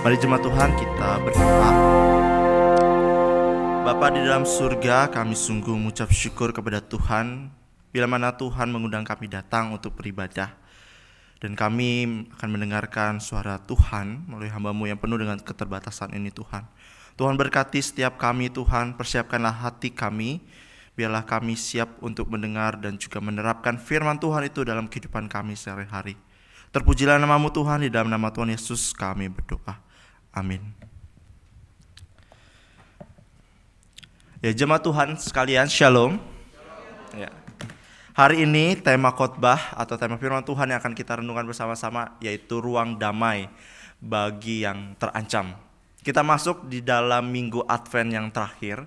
Mari jemaat Tuhan kita berdoa. Bapa di dalam surga, kami sungguh mengucap syukur kepada Tuhan bila mana Tuhan mengundang kami datang untuk beribadah. Dan kami akan mendengarkan suara Tuhan melalui hamba-Mu yang penuh dengan keterbatasan ini Tuhan. Tuhan berkati setiap kami Tuhan, persiapkanlah hati kami, biarlah kami siap untuk mendengar dan juga menerapkan firman Tuhan itu dalam kehidupan kami sehari-hari. Terpujilah nama-Mu Tuhan, di dalam nama Tuhan Yesus kami berdoa. Amin. Ya jemaat Tuhan sekalian, Shalom. Ya. Hari ini tema khotbah atau tema firman Tuhan yang akan kita renungkan bersama-sama yaitu ruang damai bagi yang terancam. Kita masuk di dalam minggu Advent yang terakhir,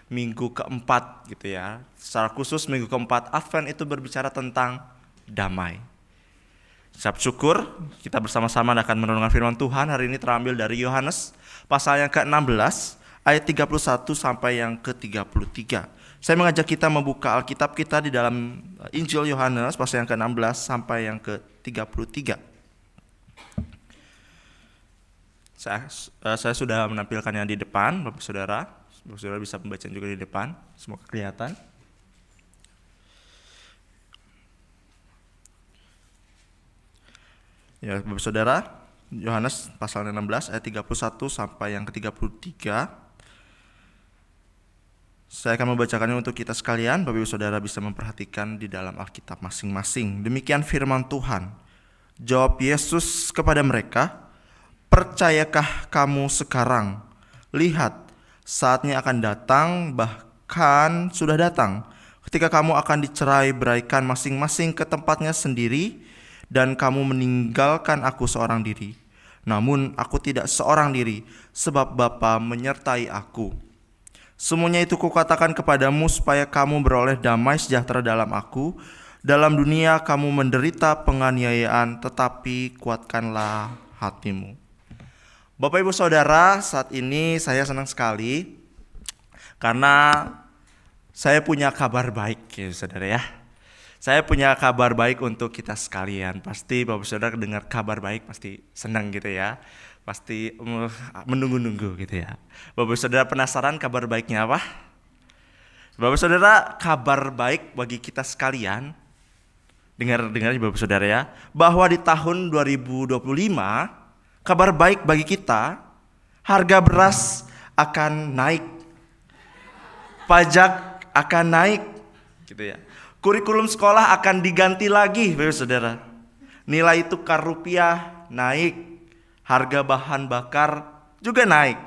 minggu keempat gitu ya. Secara khusus minggu keempat Advent itu berbicara tentang damai. Ucap syukur, kita bersama-sama akan merenungkan firman Tuhan. Hari ini terambil dari Yohanes pasal yang ke-16 ayat 31 sampai yang ke-33. Saya mengajak kita membuka Alkitab kita di dalam Injil Yohanes pasal yang ke-16 sampai yang ke-33. Saya sudah menampilkannya di depan, Bapak Saudara. Bapak Saudara bisa membaca juga di depan, semoga kelihatan. Ya, Bapak Saudara, Yohanes pasal 16 ayat 31 sampai yang ke-33. Saya akan membacakannya untuk kita sekalian, Bapak Ibu Saudara bisa memperhatikan di dalam Alkitab masing-masing. Demikian firman Tuhan. Jawab Yesus kepada mereka, "Percayakah kamu sekarang? Lihat, saatnya akan datang, bahkan sudah datang, ketika kamu akan dicerai-beraikan masing-masing ke tempatnya sendiri, dan kamu meninggalkan aku seorang diri. Namun aku tidak seorang diri, sebab Bapa menyertai aku. Semuanya itu kukatakan kepadamu supaya kamu beroleh damai sejahtera dalam aku. Dalam dunia kamu menderita penganiayaan, tetapi kuatkanlah hatimu." Bapak Ibu Saudara, saat ini saya senang sekali karena saya punya kabar baik ya Saudara ya. Saya punya kabar baik untuk kita sekalian. Pasti Bapak Saudara dengar kabar baik pasti senang gitu ya. Pasti menunggu-nunggu gitu ya. Bapak Saudara penasaran kabar baiknya apa? Bapak Saudara, kabar baik bagi kita sekalian, dengar Bapak Saudara ya, bahwa di tahun 2025, kabar baik bagi kita, harga beras akan naik, pajak akan naik gitu ya. Kurikulum sekolah akan diganti lagi Bapak Saudara. Nilai tukar rupiah naik. Harga bahan bakar juga naik.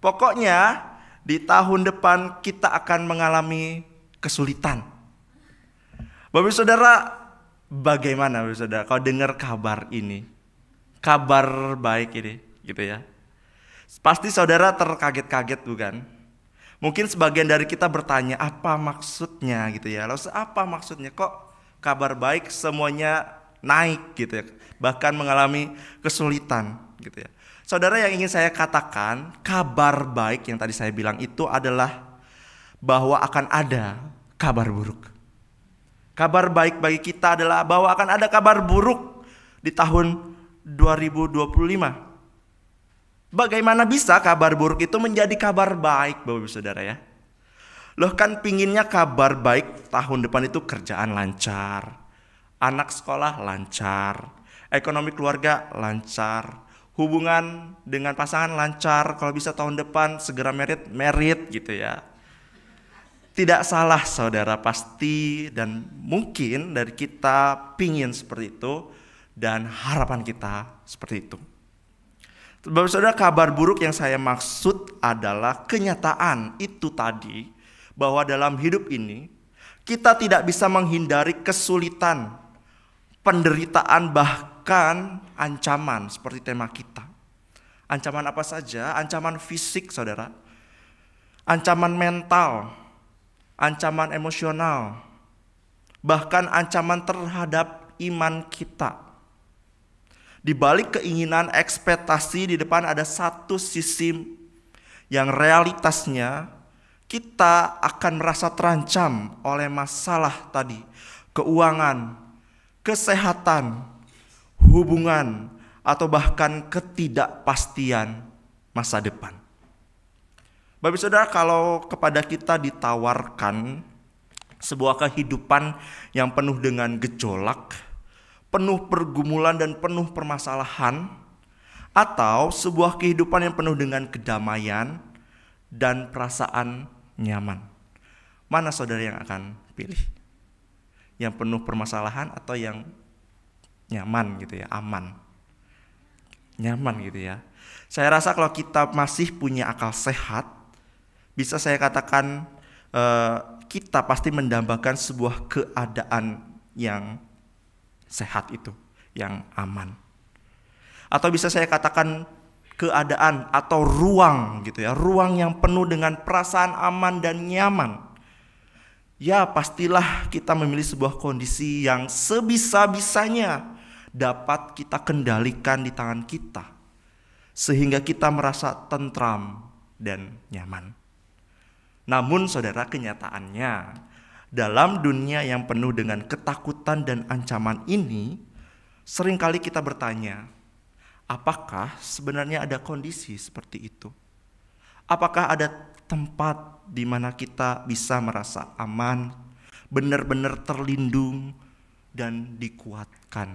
Pokoknya di tahun depan kita akan mengalami kesulitan. Bapak Saudara, bagaimana Bapak Saudara kalau dengar kabar ini? Kabar baik ini gitu ya. Pasti Saudara terkaget-kaget bukan? Mungkin sebagian dari kita bertanya, apa maksudnya gitu ya. Lalu apa maksudnya kok kabar baik semuanya naik gitu ya. Bahkan mengalami kesulitan gitu ya. Saudara, yang ingin saya katakan, kabar baik yang tadi saya bilang itu adalah bahwa akan ada kabar buruk. Kabar baik bagi kita adalah bahwa akan ada kabar buruk di tahun 2025. Bagaimana bisa kabar buruk itu menjadi kabar baik Bapak Ibu Saudara ya? Loh kan pinginnya kabar baik tahun depan itu kerjaan lancar, anak sekolah lancar, ekonomi keluarga lancar, hubungan dengan pasangan lancar, kalau bisa tahun depan segera merit gitu ya. Tidak salah Saudara, pasti dan mungkin dari kita pingin seperti itu dan harapan kita seperti itu. Bapak Saudara, kabar buruk yang saya maksud adalah kenyataan itu tadi, bahwa dalam hidup ini kita tidak bisa menghindari kesulitan, penderitaan, bahkan ancaman seperti tema kita. Ancaman apa saja? Ancaman fisik Saudara, ancaman mental, ancaman emosional, bahkan ancaman terhadap iman kita. Di balik keinginan, ekspektasi, di depan ada satu sisi yang realitasnya kita akan merasa terancam oleh masalah tadi, keuangan, kesehatan, hubungan, atau bahkan ketidakpastian masa depan. Bapak Saudara, kalau kepada kita ditawarkan sebuah kehidupan yang penuh dengan gejolak, penuh pergumulan dan penuh permasalahan, atau sebuah kehidupan yang penuh dengan kedamaian dan perasaan nyaman, mana saudara yang akan pilih? Yang penuh permasalahan atau yang nyaman gitu ya, aman? Nyaman gitu ya. Saya rasa kalau kita masih punya akal sehat, bisa saya katakan kita pasti mendambakan sebuah keadaan yang sehat itu, yang aman. Atau bisa saya katakan keadaan atau ruang gitu ya, ruang yang penuh dengan perasaan aman dan nyaman. Ya, pastilah kita memilih sebuah kondisi yang sebisa-bisanya dapat kita kendalikan di tangan kita, sehingga kita merasa tentram dan nyaman. Namun saudara, kenyataannya dalam dunia yang penuh dengan ketakutan dan ancaman ini, seringkali kita bertanya, apakah sebenarnya ada kondisi seperti itu? Apakah ada tempat di mana kita bisa merasa aman, benar-benar terlindung dan dikuatkan?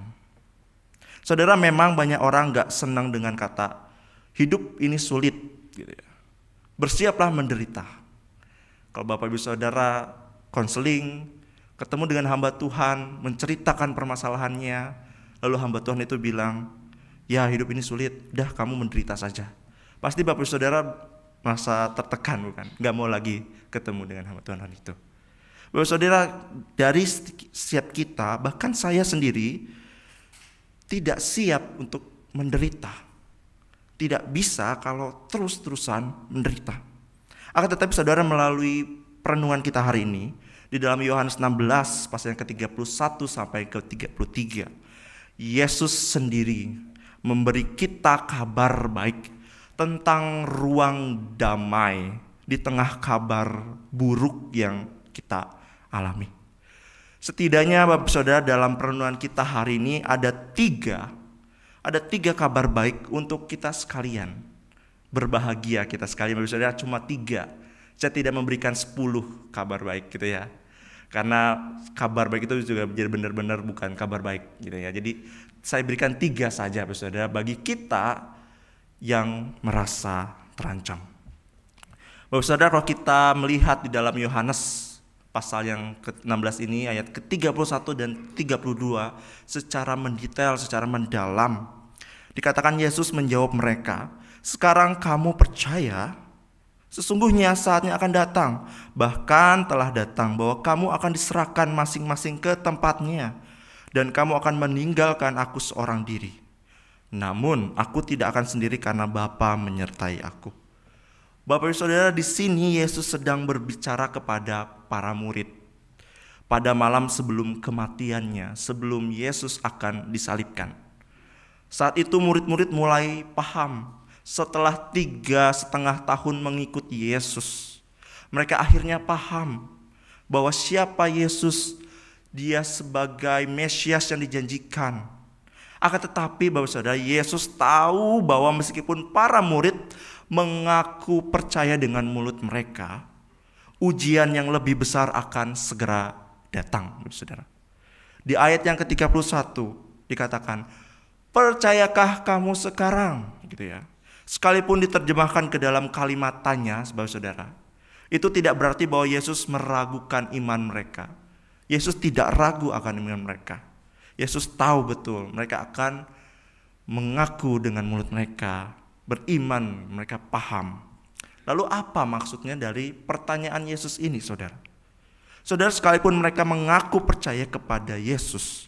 Saudara, memang banyak orang gak senang dengan kata hidup ini sulit gitu ya. Bersiaplah menderita. Kalau Bapak Ibu Saudara konseling, ketemu dengan hamba Tuhan, menceritakan permasalahannya, lalu hamba Tuhan itu bilang, ya hidup ini sulit, udah kamu menderita saja. Pasti Bapak Ibu Saudara merasa tertekan, bukan? Gak mau lagi ketemu dengan hamba Tuhan itu. Bapak Saudara, dari setiap kita, bahkan saya sendiri tidak siap untuk menderita. Tidak bisa kalau terus-terusan menderita. Akan tetapi saudara, melalui perenungan kita hari ini, di dalam Yohanes 16 pasal yang ke-31 sampai ke-33, Yesus sendiri memberi kita kabar baik tentang ruang damai di tengah kabar buruk yang kita alami. Setidaknya Bapak Saudara, dalam perenungan kita hari ini ada tiga kabar baik untuk kita sekalian. Berbahagia kita sekalian, Bapak Saudara, cuma 3. Saya tidak memberikan 10 kabar baik gitu ya. Karena kabar baik itu juga jadi benar-benar bukan kabar baik gitu ya. Jadi saya berikan 3 saja Bapak Saudara bagi kita yang merasa terancam. Bapak Saudara, kalau kita melihat di dalam Yohanes pasal yang ke-16 ini, ayat ke-31 dan 32 secara mendetail, secara mendalam, dikatakan Yesus menjawab mereka, sekarang kamu percaya? Sesungguhnya saatnya akan datang, bahkan telah datang, bahwa kamu akan diserahkan masing-masing ke tempatnya, dan kamu akan meninggalkan aku seorang diri. Namun aku tidak akan sendiri karena Bapa menyertai aku. Bapak Ibu Saudara, di sini Yesus sedang berbicara kepada para murid. Pada malam sebelum kematiannya, sebelum Yesus akan disalibkan. Saat itu murid-murid mulai paham. Setelah 3,5 tahun mengikuti Yesus, mereka akhirnya paham bahwa siapa Yesus, dia sebagai Mesias yang dijanjikan. Akan tetapi Bapak Saudara, Yesus tahu bahwa meskipun para murid mengaku percaya dengan mulut mereka, ujian yang lebih besar akan segera datang, Bapak Saudara. Di ayat yang ke-31 dikatakan, percayakah kamu sekarang? Gitu ya. Sekalipun diterjemahkan ke dalam kalimat tanya, Bapak Saudara, itu tidak berarti bahwa Yesus meragukan iman mereka. Yesus tidak ragu akan iman mereka. Yesus tahu betul mereka akan mengaku dengan mulut mereka, beriman, mereka paham. Lalu apa maksudnya dari pertanyaan Yesus ini, saudara? Saudara, sekalipun mereka mengaku percaya kepada Yesus,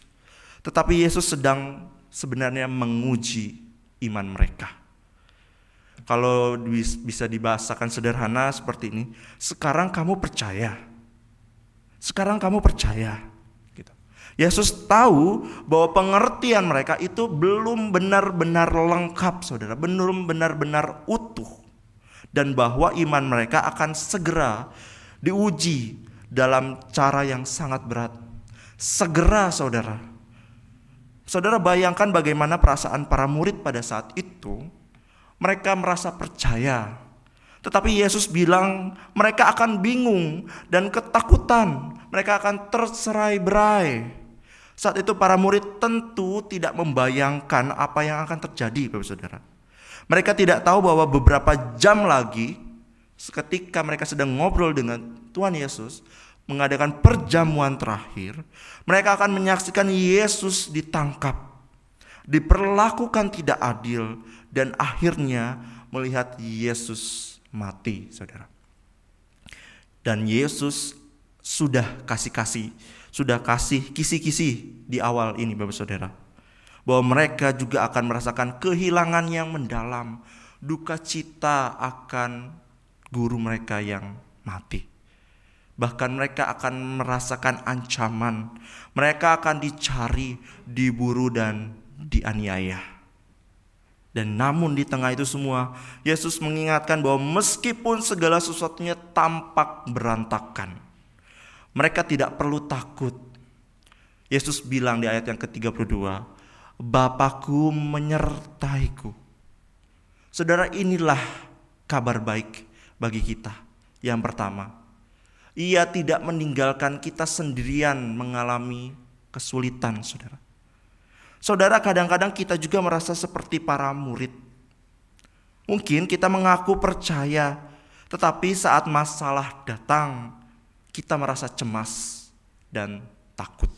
tetapi Yesus sedang sebenarnya menguji iman mereka. Kalau bisa dibahasakan sederhana seperti ini, sekarang kamu percaya. Sekarang kamu percaya. Gitu. Yesus tahu bahwa pengertian mereka itu belum benar-benar lengkap, saudara, belum benar-benar utuh. Dan bahwa iman mereka akan segera diuji dalam cara yang sangat berat. Segera, saudara. Saudara bayangkan bagaimana perasaan para murid pada saat itu. Mereka merasa percaya. Tetapi Yesus bilang mereka akan bingung dan ketakutan. Mereka akan terserai-berai. Saat itu para murid tentu tidak membayangkan apa yang akan terjadi, Bapak Saudara. Mereka tidak tahu bahwa beberapa jam lagi, ketika mereka sedang ngobrol dengan Tuhan Yesus, mengadakan perjamuan terakhir, mereka akan menyaksikan Yesus ditangkap, diperlakukan tidak adil, dan akhirnya melihat Yesus mati, saudara. Dan Yesus sudah kasih kisi-kisi di awal ini, Bapak Saudara, bahwa mereka juga akan merasakan kehilangan yang mendalam, duka cita akan guru mereka yang mati. Bahkan mereka akan merasakan ancaman. Mereka akan dicari, diburu, dan dianiaya. Dan namun di tengah itu semua, Yesus mengingatkan bahwa meskipun segala sesuatunya tampak berantakan, mereka tidak perlu takut. Yesus bilang di ayat yang ke-32, Bapakku menyertaiku. Saudara, inilah kabar baik bagi kita. Yang pertama, Ia tidak meninggalkan kita sendirian mengalami kesulitan, saudara. Saudara, kadang-kadang kita juga merasa seperti para murid. Mungkin kita mengaku percaya, tetapi saat masalah datang, kita merasa cemas dan takut.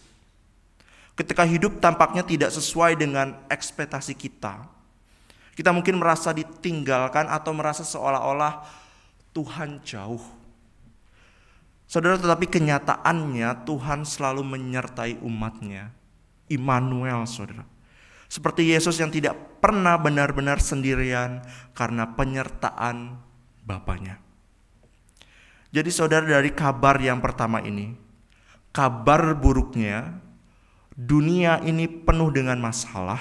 Ketika hidup tampaknya tidak sesuai dengan ekspektasi kita, kita mungkin merasa ditinggalkan atau merasa seolah-olah Tuhan jauh. Saudara, tetapi kenyataannya Tuhan selalu menyertai umatnya. Immanuel, saudara. Seperti Yesus yang tidak pernah benar-benar sendirian karena penyertaan Bapaknya. Jadi saudara, dari kabar yang pertama ini, kabar buruknya, dunia ini penuh dengan masalah.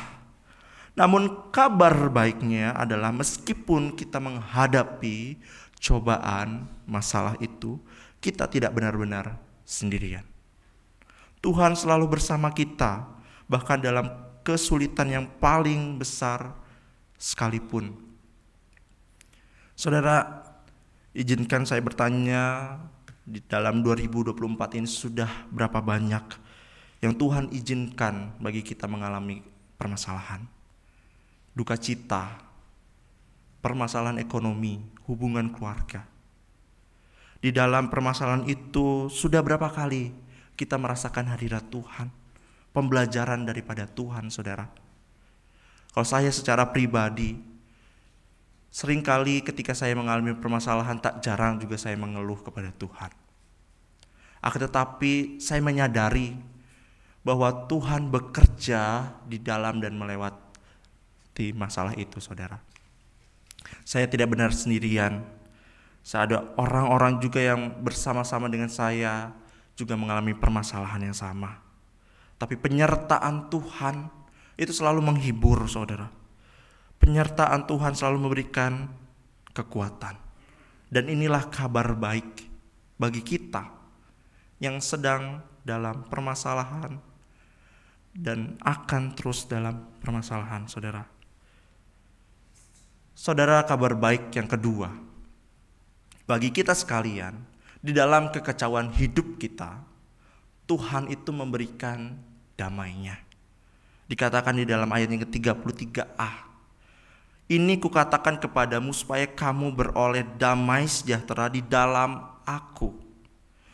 Namun kabar baiknya adalah meskipun kita menghadapi cobaan, masalah itu, kita tidak benar-benar sendirian. Tuhan selalu bersama kita, bahkan dalam kesulitan yang paling besar sekalipun. Saudara, izinkan saya bertanya, di dalam 2024 ini sudah berapa banyak yang Tuhan izinkan bagi kita mengalami permasalahan, duka cita, permasalahan ekonomi, hubungan keluarga. Di dalam permasalahan itu sudah berapa kali kita merasakan hadirat Tuhan, pembelajaran daripada Tuhan, saudara. Kalau saya secara pribadi, seringkali ketika saya mengalami permasalahan, tak jarang juga saya mengeluh kepada Tuhan. Akan tetapi saya menyadari bahwa Tuhan bekerja di dalam dan melewati masalah itu, saudara. Saya tidak benar sendirian. Ada orang-orang juga yang bersama-sama dengan saya juga mengalami permasalahan yang sama. Tapi penyertaan Tuhan itu selalu menghibur, saudara. Penyertaan Tuhan selalu memberikan kekuatan. Dan inilah kabar baik bagi kita yang sedang dalam permasalahan dan akan terus dalam permasalahan, saudara. Saudara, kabar baik yang kedua bagi kita sekalian, di dalam kekacauan hidup kita, Tuhan itu memberikan damai-Nya. Dikatakan di dalam ayat yang ke-33a, ini kukatakan kepadamu supaya kamu beroleh damai sejahtera di dalam aku.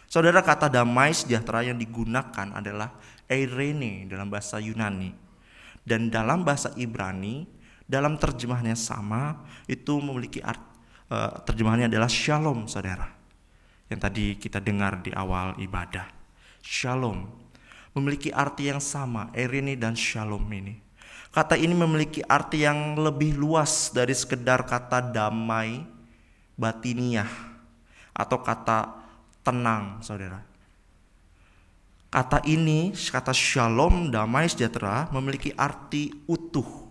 Saudara, kata damai sejahtera yang digunakan adalah eirene dalam bahasa Yunani. Dan dalam bahasa Ibrani, dalam terjemahannya sama, itu memiliki terjemahannya adalah shalom, saudara. Yang tadi kita dengar di awal ibadah. Shalom memiliki arti yang sama, eirene dan shalom ini. Kata ini memiliki arti yang lebih luas dari sekedar kata damai batiniah atau kata tenang, saudara. Kata ini, kata shalom, damai sejahtera, memiliki arti utuh,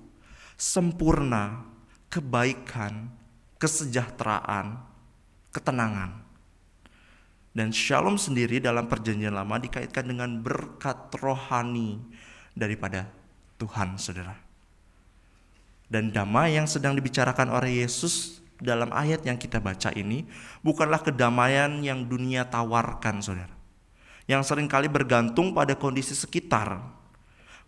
sempurna, kebaikan, kesejahteraan, ketenangan. Dan shalom sendiri dalam perjanjian lama dikaitkan dengan berkat rohani daripada Tuhan, saudara. Dan damai yang sedang dibicarakan oleh Yesus dalam ayat yang kita baca ini bukanlah kedamaian yang dunia tawarkan, saudara. Yang seringkali bergantung pada kondisi sekitar.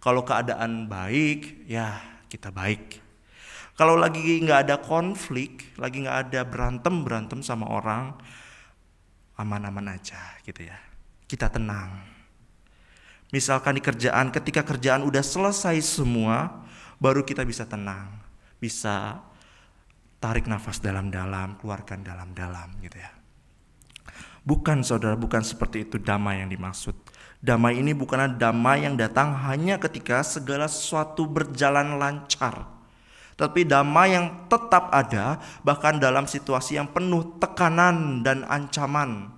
Kalau keadaan baik, ya kita baik. Kalau lagi nggak ada konflik, lagi nggak ada berantem sama orang, aman-aman aja gitu ya. Kita tenang. Misalkan di kerjaan, ketika kerjaan udah selesai semua, baru kita bisa tenang, bisa tarik nafas dalam-dalam, keluarkan dalam-dalam gitu ya. Bukan, saudara, bukan seperti itu damai yang dimaksud. Damai ini bukanlah damai yang datang hanya ketika segala sesuatu berjalan lancar, tapi damai yang tetap ada bahkan dalam situasi yang penuh tekanan dan ancaman.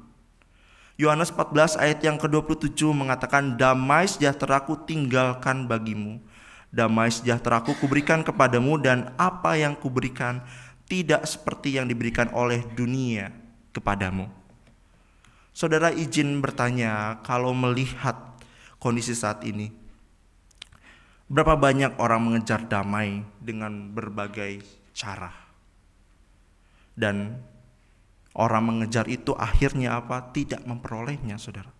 Yohanes 14 ayat yang ke-27 mengatakan, damai sejahteraku tinggalkan bagimu. Damai sejahteraku kuberikan kepadamu, dan apa yang kuberikan tidak seperti yang diberikan oleh dunia kepadamu. Saudara, izin bertanya, kalau melihat kondisi saat ini, berapa banyak orang mengejar damai dengan berbagai cara? Dan orang mengejar itu akhirnya apa? Tidak memperolehnya, saudara.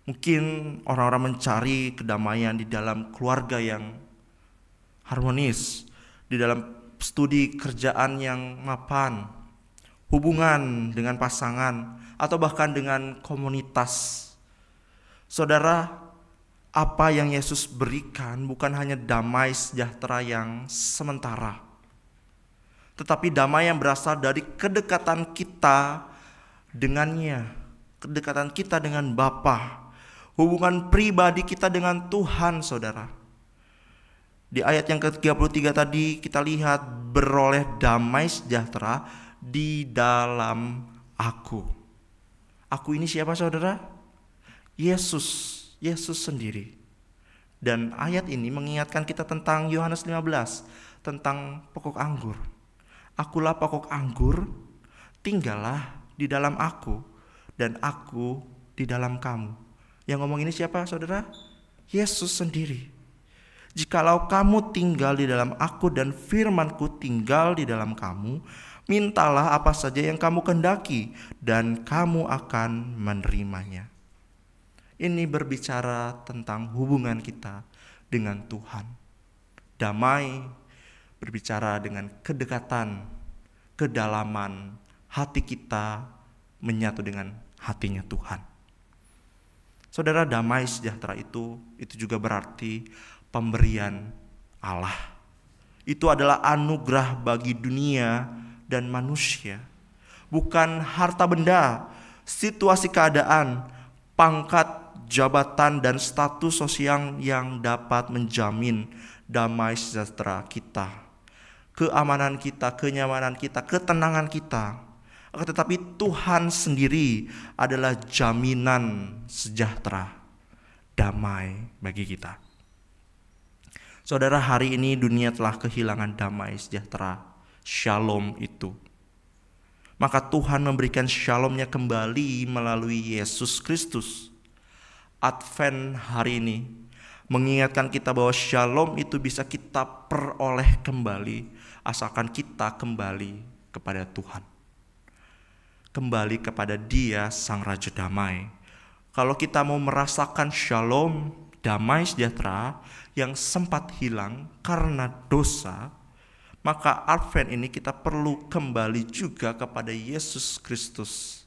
Mungkin orang-orang mencari kedamaian di dalam keluarga yang harmonis, di dalam studi kerjaan yang mapan, hubungan dengan pasangan, atau bahkan dengan komunitas. Saudara, apa yang Yesus berikan bukan hanya damai sejahtera yang sementara, tetapi damai yang berasal dari kedekatan kita dengannya, kedekatan kita dengan Bapa, hubungan pribadi kita dengan Tuhan, saudara. Di ayat yang ke-33 tadi kita lihat, beroleh damai sejahtera di dalam aku. Aku ini siapa, saudara? Yesus sendiri. Dan ayat ini mengingatkan kita tentang Yohanes 15, tentang pokok anggur. Akulah pokok anggur, tinggallah di dalam aku, dan aku di dalam kamu. Yang ngomong ini siapa, saudara? Yesus sendiri. Jikalau kamu tinggal di dalam aku dan firman-Ku tinggal di dalam kamu, mintalah apa saja yang kamu kehendaki, dan kamu akan menerimanya. Ini berbicara tentang hubungan kita dengan Tuhan. Damai berbicara dengan kedekatan, kedalaman hati kita menyatu dengan hatinya Tuhan. Saudara, damai sejahtera itu juga berarti pemberian Allah. Itu adalah anugerah bagi dunia dan manusia, bukan harta benda, situasi keadaan, pangkat, jabatan, dan status sosial yang dapat menjamin damai sejahtera kita, keamanan kita, kenyamanan kita, ketenangan kita. Tetapi Tuhan sendiri adalah jaminan sejahtera, damai bagi kita. Saudara, hari ini dunia telah kehilangan damai sejahtera, shalom itu. Maka Tuhan memberikan shalomnya kembali melalui Yesus Kristus. Advent hari ini mengingatkan kita bahwa shalom itu bisa kita peroleh kembali asalkan kita kembali kepada Tuhan, kembali kepada Dia Sang Raja Damai. Kalau kita mau merasakan shalom, damai sejahtera yang sempat hilang karena dosa, maka Advent ini kita perlu kembali juga kepada Yesus Kristus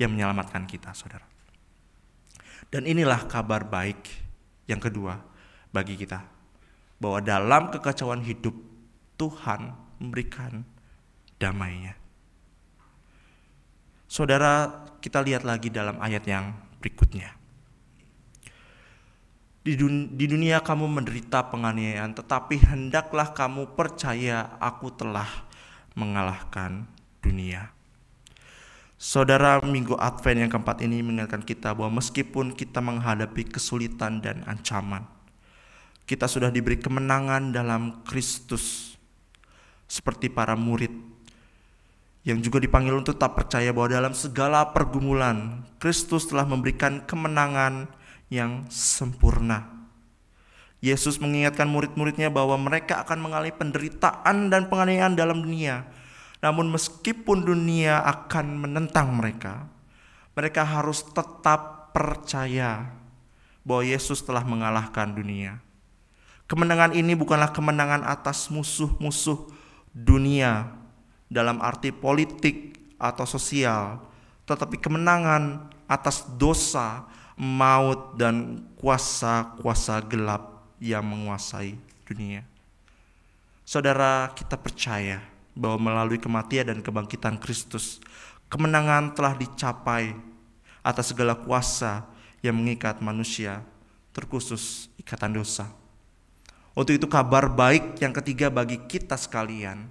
yang menyelamatkan kita, saudara. Dan inilah kabar baik yang kedua bagi kita, bahwa dalam kekacauan hidup Tuhan memberikan damai-Nya. Saudara, kita lihat lagi dalam ayat yang berikutnya. Di dunia kamu menderita penganiayaan, tetapi hendaklah kamu percaya aku telah mengalahkan dunia. Saudara, minggu Advent yang keempat ini mengingatkan kita bahwa meskipun kita menghadapi kesulitan dan ancaman, kita sudah diberi kemenangan dalam Kristus. Seperti para murid yang juga dipanggil untuk tetap percaya bahwa dalam segala pergumulan, Kristus telah memberikan kemenangan yang sempurna. Yesus mengingatkan murid-muridnya bahwa mereka akan mengalami penderitaan dan penganiayaan dalam dunia. Namun meskipun dunia akan menentang mereka, mereka harus tetap percaya bahwa Yesus telah mengalahkan dunia. Kemenangan ini bukanlah kemenangan atas musuh-musuh dunia dalam arti politik atau sosial, tetapi kemenangan atas dosa, maut, dan kuasa-kuasa gelap yang menguasai dunia. Saudara, kita percaya bahwa melalui kematian dan kebangkitan Kristus, kemenangan telah dicapai atas segala kuasa yang mengikat manusia, terkhusus ikatan dosa. Untuk itu kabar baik yang ketiga bagi kita sekalian,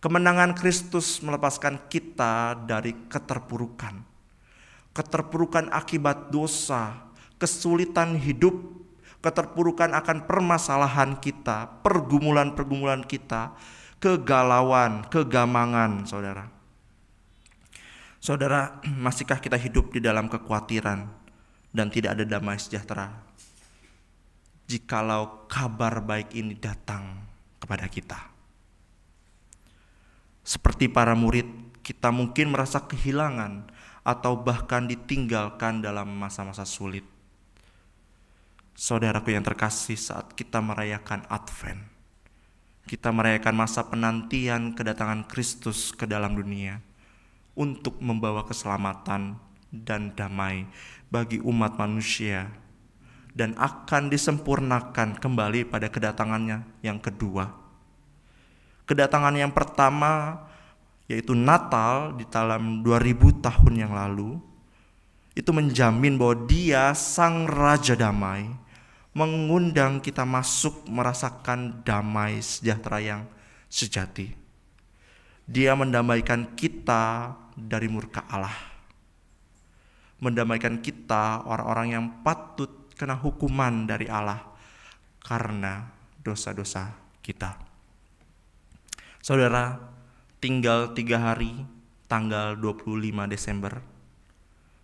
kemenangan Kristus melepaskan kita dari keterpurukan. Keterpurukan akibat dosa, kesulitan hidup, keterpurukan akan permasalahan kita, pergumulan-pergumulan kita, kegalauan, kegamangan, saudara. Saudara, masihkah kita hidup di dalam kekhawatiran dan tidak ada damai sejahtera? Jikalau kabar baik ini datang kepada kita. Seperti para murid, kita mungkin merasa kehilangan atau bahkan ditinggalkan dalam masa-masa sulit. Saudaraku yang terkasih, saat kita merayakan Advent, kita merayakan masa penantian kedatangan Kristus ke dalam dunia untuk membawa keselamatan dan damai bagi umat manusia, dan akan disempurnakan kembali pada kedatangannya yang kedua. Kedatangan yang pertama, yaitu Natal di dalam 2000 tahun yang lalu, itu menjamin bahwa Dia Sang Raja Damai mengundang kita masuk merasakan damai sejahtera yang sejati. Dia mendamaikan kita dari murka Allah, mendamaikan kita orang-orang yang patut kena hukuman dari Allah karena dosa-dosa kita. Saudara, tinggal 3 hari, tanggal 25 Desember,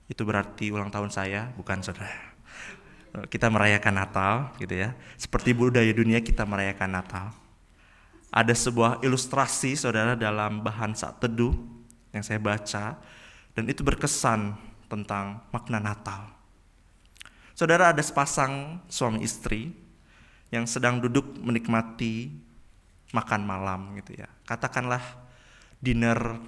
itu berarti ulang tahun saya, bukan saudara. Kita merayakan Natal gitu ya. Seperti budaya dunia kita merayakan Natal. Ada sebuah ilustrasi saudara dalam bahan saat teduh yang saya baca, dan itu berkesan tentang makna Natal. Saudara, ada sepasang suami istri yang sedang duduk menikmati makan malam gitu ya. Katakanlah dinner,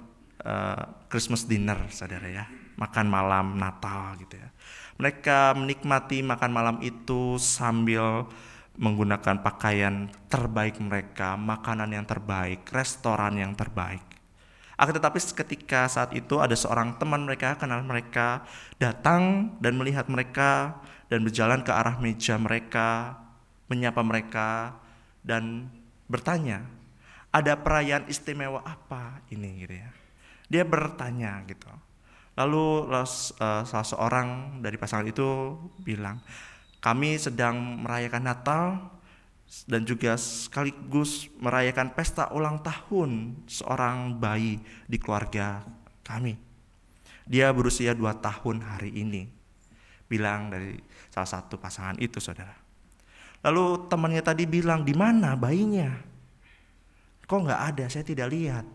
Christmas dinner saudara ya, makan malam Natal gitu ya. Mereka menikmati makan malam itu sambil menggunakan pakaian terbaik mereka, makanan yang terbaik, restoran yang terbaik. Akan tetapi ketika saat itu ada seorang teman mereka, kenal mereka, datang dan melihat mereka dan berjalan ke arah meja mereka, menyapa mereka dan bertanya, ada perayaan istimewa apa ini gitu ya. Dia bertanya gitu. Lalu salah seorang dari pasangan itu bilang, kami sedang merayakan Natal dan juga sekaligus merayakan pesta ulang tahun seorang bayi di keluarga kami. Dia berusia 2 tahun hari ini, bilang dari salah satu pasangan itu saudara. Lalu temannya tadi bilang, di mana bayinya? Kok nggak ada, saya tidak lihat.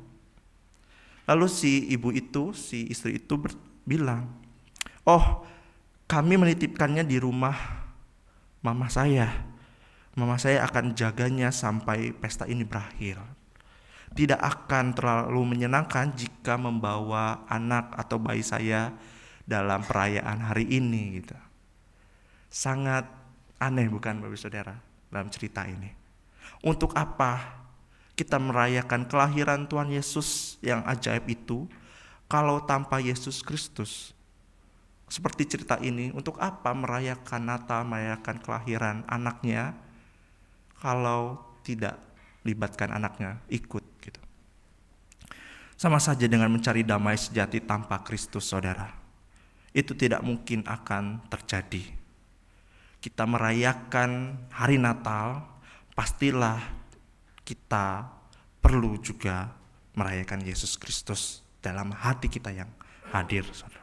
Lalu si ibu itu, si istri itu bilang, oh kami menitipkannya di rumah mama saya. Mama saya akan jaganya sampai pesta ini berakhir. Tidak akan terlalu menyenangkan jika membawa anak atau bayi saya dalam perayaan hari ini gitu. Sangat aneh bukan Bapak Saudara dalam cerita ini. Untuk apa kita merayakan kelahiran Tuhan Yesus yang ajaib itu kalau tanpa Yesus Kristus? Seperti cerita ini, untuk apa merayakan Natal, merayakan kelahiran anaknya kalau tidak libatkan anaknya ikut gitu. Sama saja dengan mencari damai sejati tanpa Kristus, saudara. Itu tidak mungkin akan terjadi. Kita merayakan hari Natal, pastilah kita perlu juga merayakan Yesus Kristus dalam hati kita yang hadir, saudara.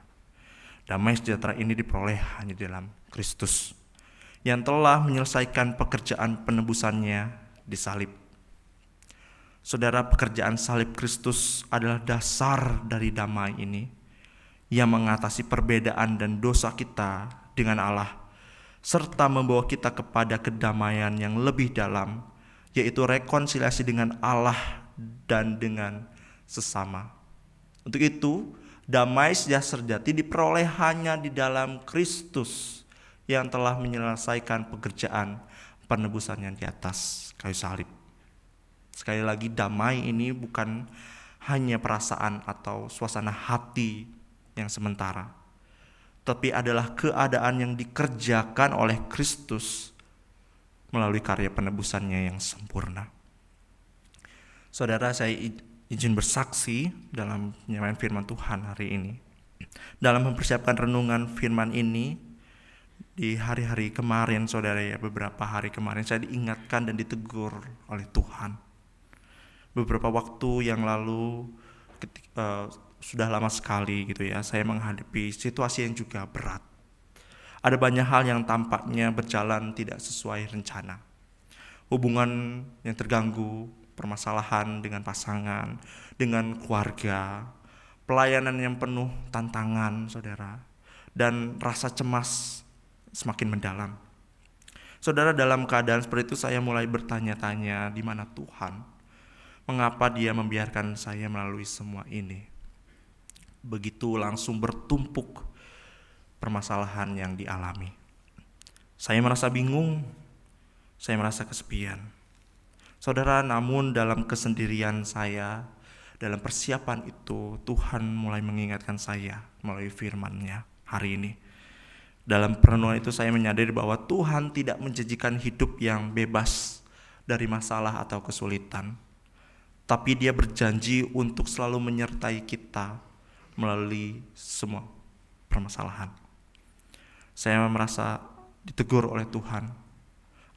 Damai sejahtera ini diperoleh hanya dalam Kristus. yang telah menyelesaikan pekerjaan penebusannya di salib. Saudara, pekerjaan salib Kristus adalah dasar dari damai ini yang mengatasi perbedaan dan dosa kita dengan Allah, serta membawa kita kepada kedamaian yang lebih dalam, yaitu rekonsiliasi dengan Allah dan dengan sesama. Untuk itu, damai sejahtera sejati diperoleh hanya di dalam Kristus yang telah menyelesaikan pekerjaan penebusannya di atas kayu salib. Sekali lagi, damai ini bukan hanya perasaan atau suasana hati yang sementara, tapi adalah keadaan yang dikerjakan oleh Kristus melalui karya penebusannya yang sempurna. Saudara, saya izin bersaksi dalam penyampaian firman Tuhan hari ini. Dalam mempersiapkan renungan firman ini, di hari-hari kemarin, saudara, ya, beberapa hari kemarin saya diingatkan dan ditegur oleh Tuhan. Beberapa waktu yang lalu, sudah lama sekali gitu ya, saya menghadapi situasi yang juga berat. Ada banyak hal yang tampaknya berjalan tidak sesuai rencana. Hubungan yang terganggu, permasalahan dengan pasangan, dengan keluarga, pelayanan yang penuh tantangan, saudara, dan rasa cemas semakin mendalam. Saudara, dalam keadaan seperti itu saya mulai bertanya-tanya, di mana Tuhan? Mengapa Dia membiarkan saya melalui semua ini? Begitu langsung bertumpuk permasalahan yang dialami. Saya merasa bingung, saya merasa kesepian. Saudara, namun dalam kesendirian saya, dalam persiapan itu, Tuhan mulai mengingatkan saya melalui firman-Nya hari ini. Dalam perenungan itu saya menyadari bahwa Tuhan tidak menjanjikan hidup yang bebas dari masalah atau kesulitan, tapi Dia berjanji untuk selalu menyertai kita melalui semua permasalahan. Saya merasa ditegur oleh Tuhan,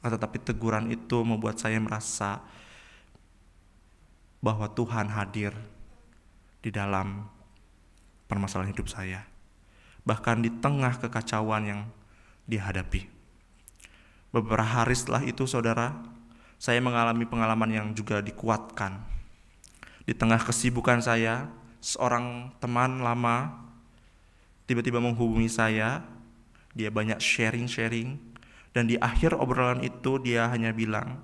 tetapi teguran itu membuat saya merasa bahwa Tuhan hadir di dalam permasalahan hidup saya, bahkan di tengah kekacauan yang dihadapi. Beberapa hari setelah itu, saudara, saya mengalami pengalaman yang juga dikuatkan. Di tengah kesibukan saya, seorang teman lama tiba-tiba menghubungi saya. Dia banyak sharing, dan di akhir obrolan itu dia hanya bilang,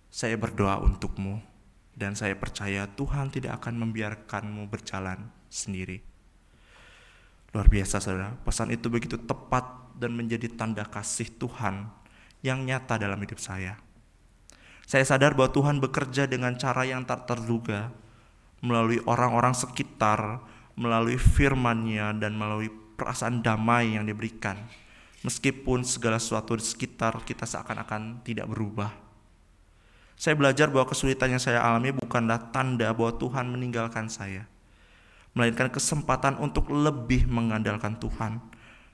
"Saya berdoa untukmu, dan saya percaya Tuhan tidak akan membiarkanmu berjalan sendiri." Luar biasa, saudara. Pesan itu begitu tepat dan menjadi tanda kasih Tuhan yang nyata dalam hidup saya. Saya sadar bahwa Tuhan bekerja dengan cara yang tak terduga, melalui orang-orang sekitar, melalui firman-Nya, dan melalui perasaan damai yang diberikan. Meskipun segala sesuatu di sekitar kita seakan-akan tidak berubah. Saya belajar bahwa kesulitan yang saya alami bukanlah tanda bahwa Tuhan meninggalkan saya, melainkan kesempatan untuk lebih mengandalkan Tuhan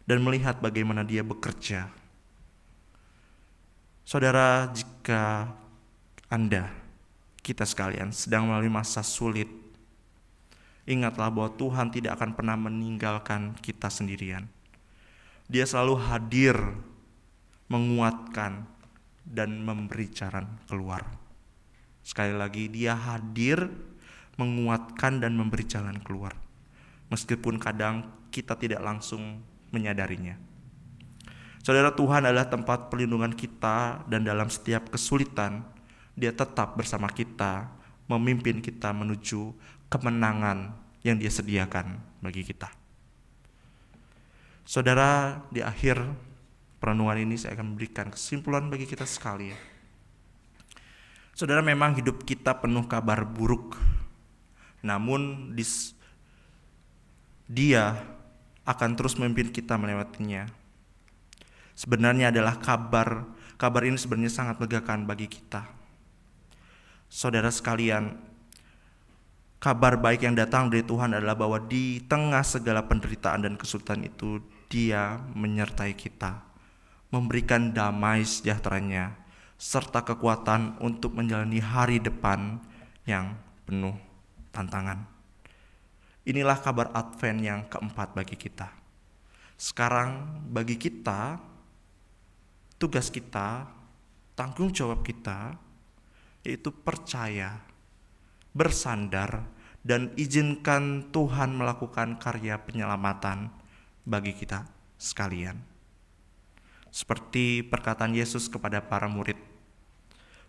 dan melihat bagaimana Dia bekerja. Saudara, jika Anda, kita sekalian sedang melalui masa sulit, ingatlah bahwa Tuhan tidak akan pernah meninggalkan kita sendirian. Dia selalu hadir, menguatkan, dan memberi jalan keluar. Sekali lagi, Dia hadir, menguatkan, dan memberi jalan keluar, meskipun kadang kita tidak langsung menyadarinya. Saudara, Tuhan adalah tempat perlindungan kita, dan dalam setiap kesulitan Dia tetap bersama kita, memimpin kita menuju kemenangan yang Dia sediakan bagi kita. Saudara, di akhir perenungan ini saya akan memberikan kesimpulan bagi kita sekalian. Saudara, memang hidup kita penuh kabar buruk, namun Dia akan terus memimpin kita melewatinya. Sebenarnya adalah kabar ini sebenarnya sangat menegangkan bagi kita. Saudara sekalian, kabar baik yang datang dari Tuhan adalah bahwa di tengah segala penderitaan dan kesulitan itu, Dia menyertai kita, memberikan damai sejahtera-Nya, serta kekuatan untuk menjalani hari depan yang penuh tantangan. Inilah kabar Advent yang keempat bagi kita. Sekarang bagi kita, tugas kita, tanggung jawab kita, yaitu percaya, bersandar, dan izinkan Tuhan melakukan karya penyelamatan bagi kita sekalian. Seperti perkataan Yesus kepada para murid,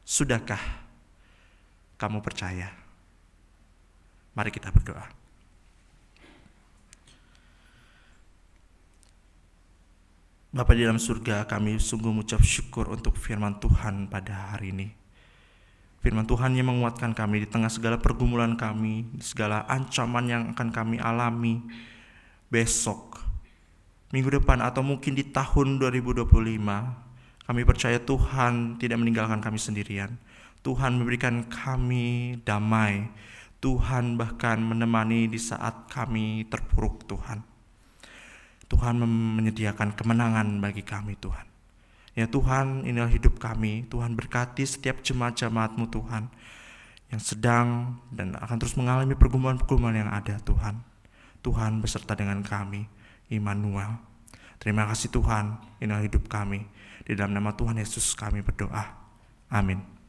sudahkah kamu percaya? Mari kita berdoa. Bapa di dalam surga, kami sungguh mengucap syukur untuk firman Tuhan pada hari ini. Firman Tuhan yang menguatkan kami di tengah segala pergumulan kami, segala ancaman yang akan kami alami besok, minggu depan, atau mungkin di tahun 2025. Kami percaya Tuhan tidak meninggalkan kami sendirian. Tuhan memberikan kami damai. Tuhan bahkan menemani di saat kami terpuruk, Tuhan. Tuhan menyediakan kemenangan bagi kami, Tuhan. Ya Tuhan, inilah hidup kami. Tuhan berkati setiap jemaat-jemaat-Mu, Tuhan, yang sedang dan akan terus mengalami pergumulan-pergumulan yang ada, Tuhan. Tuhan beserta dengan kami, Immanuel. Terima kasih Tuhan, inilah hidup kami. Di dalam nama Tuhan Yesus kami berdoa. Amin.